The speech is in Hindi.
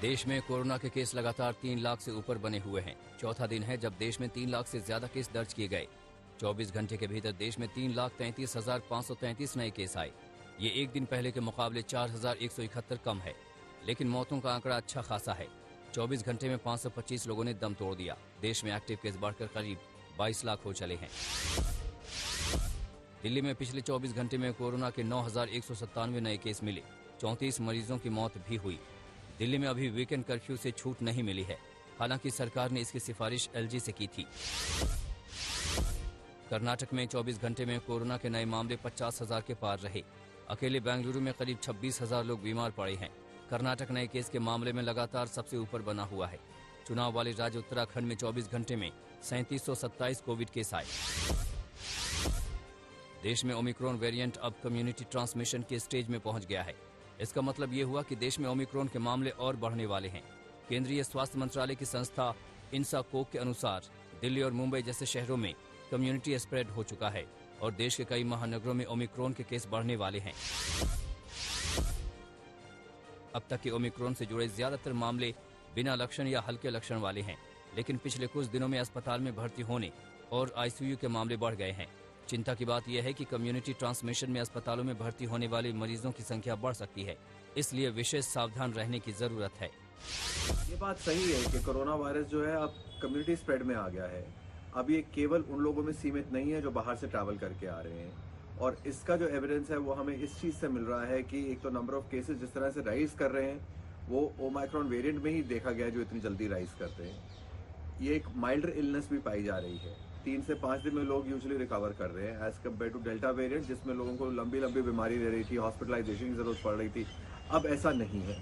देश में कोरोना के केस लगातार 3 लाख से ऊपर बने हुए हैं। चौथा दिन है जब देश में 3 लाख से ज्यादा केस दर्ज किए गए। 24 घंटे के भीतर देश में 3,33,533 नए केस आए। ये एक दिन पहले के मुकाबले 4,171 कम है, लेकिन मौतों का आंकड़ा अच्छा खासा है। 24 घंटे में 525 लोगों ने दम तोड़ दिया। देश में एक्टिव केस बढ़कर करीब 22 लाख हो चले हैं। दिल्ली में पिछले 24 घंटे में कोरोना के 9,197 नए केस मिले। 34 मरीजों की मौत भी हुई। दिल्ली में अभी वीकेंड कर्फ्यू से छूट नहीं मिली है, हालांकि सरकार ने इसकी सिफारिश एलजी से की थी। कर्नाटक में 24 घंटे में कोरोना के नए मामले 50,000 के पार रहे। अकेले बेंगलुरु में करीब 26,000 लोग बीमार पड़े हैं। कर्नाटक नए केस के मामले में लगातार सबसे ऊपर बना हुआ है। चुनाव वाले राज्य उत्तराखंड में 24 घंटे में 3727 कोविड केस आए। देश में ओमिक्रॉन वेरिएंट अब कम्युनिटी ट्रांसमिशन के स्टेज में पहुंच गया है। इसका मतलब ये हुआ कि देश में ओमिक्रॉन के मामले और बढ़ने वाले हैं। केंद्रीय स्वास्थ्य मंत्रालय की संस्था इंसाकोक के अनुसार दिल्ली और मुंबई जैसे शहरों में कम्युनिटी स्प्रेड हो चुका है और देश के कई महानगरों में ओमिक्रॉन के केस बढ़ने वाले हैं। अब तक के ओमिक्रॉन से जुड़े ज्यादातर मामले बिना लक्षण या हल्के लक्षण वाले हैं, लेकिन पिछले कुछ दिनों में अस्पताल में भर्ती होने और आईसीयू के मामले बढ़ गए हैं। चिंता की बात यह है कि कम्युनिटी ट्रांसमिशन में अस्पतालों में भर्ती होने वाले मरीजों की संख्या बढ़ सकती है, इसलिए विशेष सावधान रहने की जरूरत है। ये बात सही है कि कोरोना वायरस जो है अब कम्युनिटी स्प्रेड में आ गया है। अब ये केवल उन लोगों में सीमित नहीं है जो बाहर से ट्रैवल करके आ रहे हैं, और इसका जो एविडेंस है वो हमें इस चीज से मिल रहा है कि एक तो नंबर ऑफ केसेस जिस तरह से राइज कर रहे हैं वो ओमाइक्रॉन वेरिएंट में ही देखा गया जो इतनी जल्दी राइज करते हैं। ये एक माइल्डर इलनेस भी पाई जा रही है। 3 से 5 दिन में लोग यूजुअली रिकवर कर रहे हैं as compared to delta variant, जिसमें लोगों को लंबी बीमारी रह रही थी, हॉस्पिटलाइजेशन की जरूरत पड़ रही थी। अब ऐसा नहीं है।